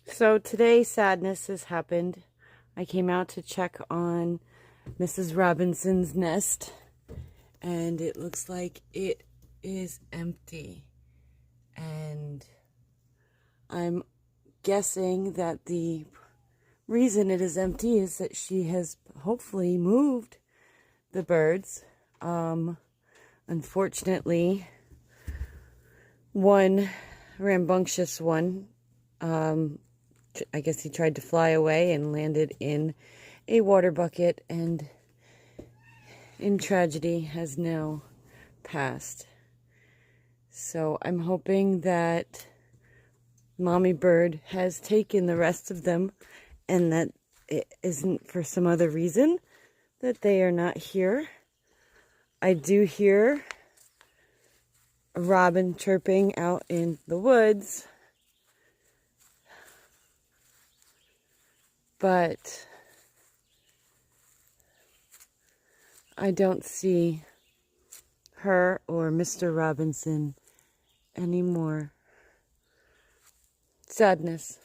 So today sadness has happened. I came out to check on Mrs. Robinson's nest and it looks like it is empty. And I'm guessing that the reason it is empty is that she has hopefully moved the birds. Unfortunately, one rambunctious one, I guess he tried to fly away and landed in a water bucket and in tragedy has now passed. So I'm hoping that Mommy Bird has taken the rest of them and that it isn't for some other reason that they are not here. I do hear a robin chirping out in the woods, but I don't see her or Mr. Robinson anymore. Sadness.